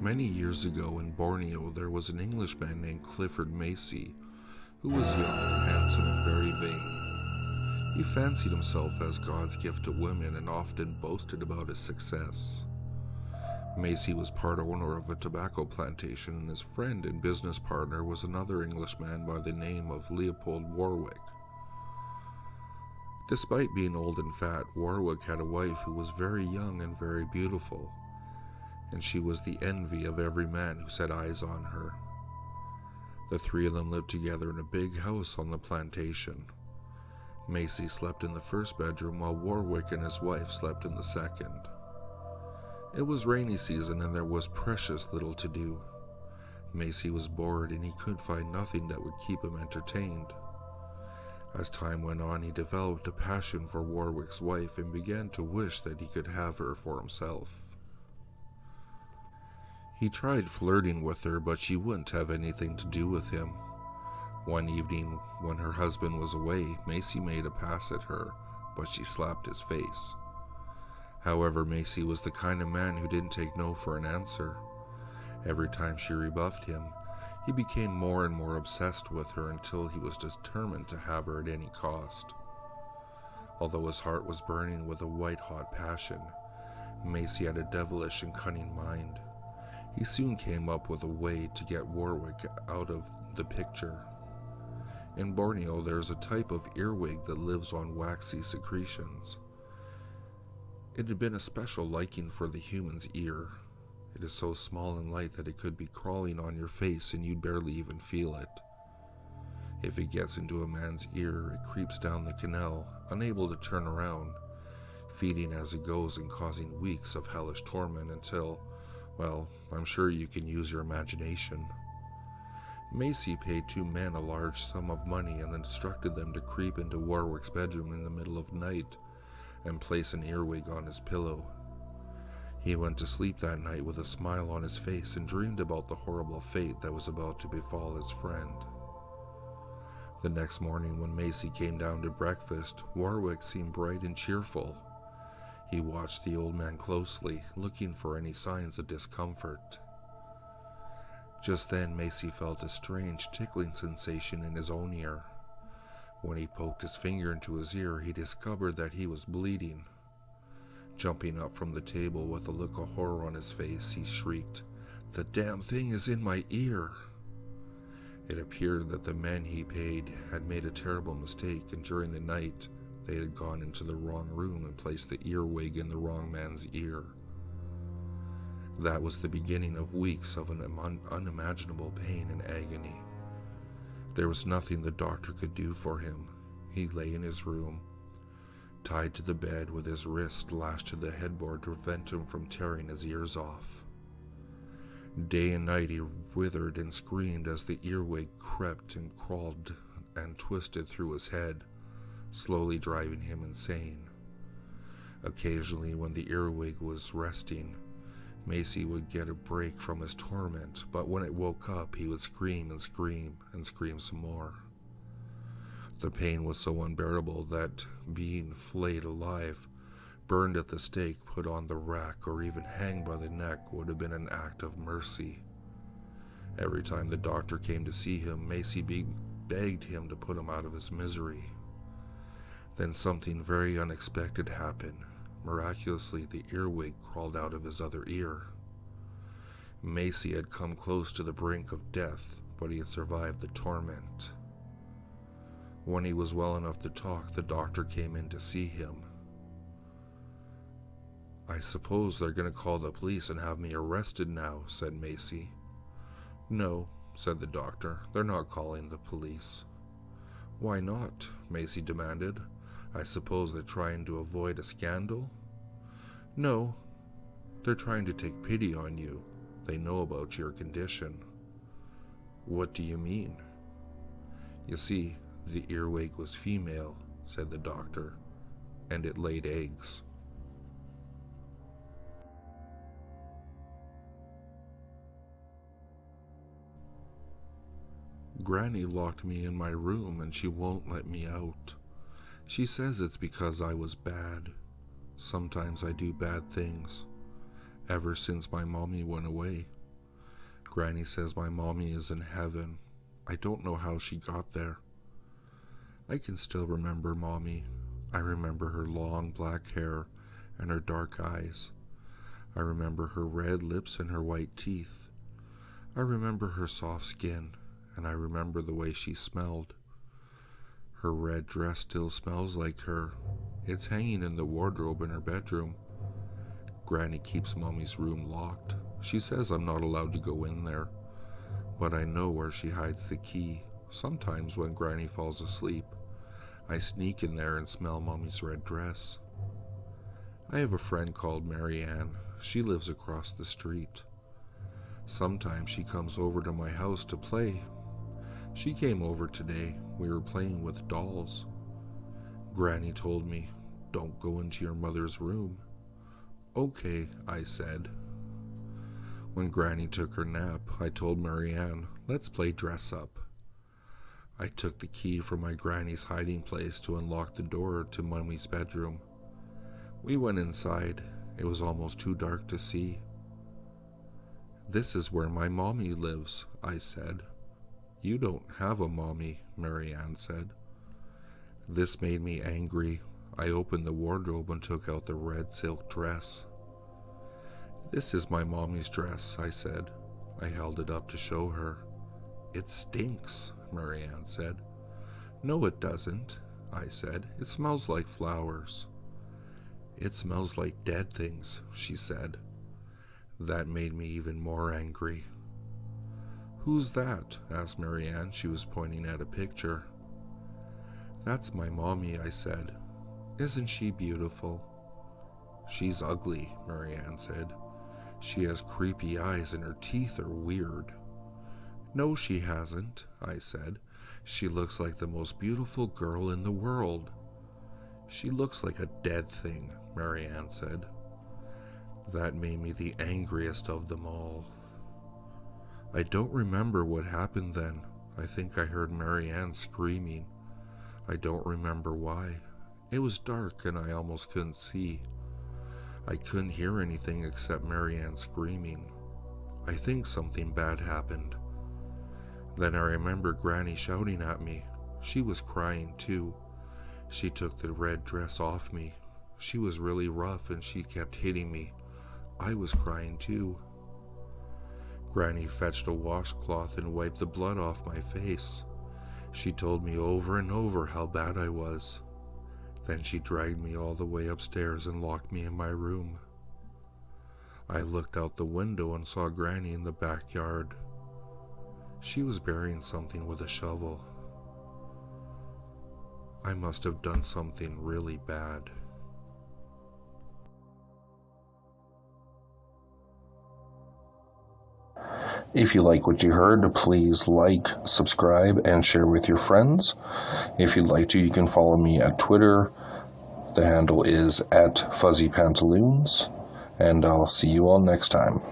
Many years ago in Borneo, there was an Englishman named Clifford Macy, who was young, handsome, and very vain. He fancied himself as God's gift to women and often boasted about his success. Macy was part owner of a tobacco plantation, and his friend and business partner was another Englishman by the name of Leopold Warwick. Despite being old and fat, Warwick had a wife who was very young and very beautiful, and she was the envy of every man who set eyes on her. The three of them lived together in a big house on the plantation. Macy slept in the first bedroom while Warwick and his wife slept in the second. It was rainy season and there was precious little to do. Macy was bored and he could find nothing that would keep him entertained. As time went on, he developed a passion for Warwick's wife and began to wish that he could have her for himself. He tried flirting with her, but she wouldn't have anything to do with him. One evening, when her husband was away, Macy made a pass at her, but she slapped his face. However, Macy was the kind of man who didn't take no for an answer. Every time she rebuffed him, he became more and more obsessed with her until he was determined to have her at any cost. Although his heart was burning with a white-hot passion, Macy had a devilish and cunning mind. He soon came up with a way to get Warwick out of the picture. In Borneo, there is a type of earwig that lives on waxy secretions. It had been a special liking for the human's ear. It is so small and light that it could be crawling on your face and you'd barely even feel it. If it gets into a man's ear, it creeps down the canal, unable to turn around, feeding as it goes and causing weeks of hellish torment until, well, I'm sure you can use your imagination. Macy paid two men a large sum of money and instructed them to creep into Warwick's bedroom in the middle of the night and place an earwig on his pillow. He went to sleep that night with a smile on his face and dreamed about the horrible fate that was about to befall his friend. The next morning, when Macy came down to breakfast, Warwick seemed bright and cheerful. He watched the old man closely, looking for any signs of discomfort. Just then, Macy felt a strange tickling sensation in his own ear. When he poked his finger into his ear, he discovered that he was bleeding. Jumping up from the table with a look of horror on his face, he shrieked, "The damn thing is in my ear!" It appeared that the men he paid had made a terrible mistake, and during the night, they had gone into the wrong room and placed the earwig in the wrong man's ear. That was the beginning of weeks of an unimaginable pain and agony. There was nothing the doctor could do for him. He lay in his room, tied to the bed with his wrist lashed to the headboard to prevent him from tearing his ears off. Day and night he withered and screamed as the earwig crept and crawled and twisted through his head, slowly driving him insane. Occasionally, when the earwig was resting, Macy would get a break from his torment, but when it woke up, he would scream and scream and scream some more. The pain was so unbearable that being flayed alive, burned at the stake, put on the rack, or even hanged by the neck would have been an act of mercy. Every time the doctor came to see him, Macy begged him to put him out of his misery. Then something very unexpected happened. Miraculously, the earwig crawled out of his other ear. Macy had come close to the brink of death, but he had survived the torment. When he was well enough to talk, the doctor came in to see him. "I suppose they're going to call the police and have me arrested now," said Macy. "No," said the doctor, "they're not calling the police." "Why not?" Macy demanded. "I suppose they're trying to avoid a scandal?" "No, they're trying to take pity on you. They know about your condition." "What do you mean?" "You see, the earwig was female," said the doctor, "and it laid eggs." Granny locked me in my room and she won't let me out. She says it's because I was bad. Sometimes I do bad things. Ever since my mommy went away, Granny says my mommy is in heaven. I don't know how she got there. I can still remember Mommy. I remember her long black hair and her dark eyes. I remember her red lips and her white teeth. I remember her soft skin, and I remember the way she smelled. Her red dress still smells like her. It's hanging in the wardrobe in her bedroom. Granny keeps Mommy's room locked. She says I'm not allowed to go in there, but I know where she hides the key. Sometimes when Granny falls asleep, I sneak in there and smell Mommy's red dress. I have a friend called Marianne. She lives across the street. Sometimes she comes over to my house to play. She came over today. We were playing with dolls. Granny told me, "Don't go into your mother's room." "Okay," I said. When Granny took her nap, I told Marianne, "Let's play dress up." I took the key from my Granny's hiding place to unlock the door to Mummy's bedroom. We went inside. It was almost too dark to see. "This is where my mommy lives," I said. "You don't have a mommy," Marianne said. This made me angry. I opened the wardrobe and took out the red silk dress. "This is my mommy's dress," I said. I held it up to show her. "It stinks," Marianne said. "No, it doesn't," I said. "It smells like flowers." "It smells like dead things," she said. That made me even more angry. "Who's that?" asked Marianne. She was pointing at a picture. "That's my mommy," I said. "Isn't she beautiful?" "She's ugly," Marianne said. "She has creepy eyes and her teeth are weird." "No, she hasn't," I said. "She looks like the most beautiful girl in the world." "She looks like a dead thing," Marianne said. That made me the angriest of them all. I don't remember what happened then. I think I heard Marianne screaming. I don't remember why. It was dark and I almost couldn't see. I couldn't hear anything except Marianne screaming. I think something bad happened. Then I remember Granny shouting at me. She was crying too. She took the red dress off me. She was really rough and she kept hitting me. I was crying too. Granny fetched a washcloth and wiped the blood off my face. She told me over and over how bad I was. Then she dragged me all the way upstairs and locked me in my room. I looked out the window and saw Granny in the backyard. She was burying something with a shovel. I must have done something really bad. If you like what you heard, please like, subscribe, and share with your friends. If you'd like to, you can follow me at Twitter. The handle is @FuzzyPantaloons, and I'll see you all next time.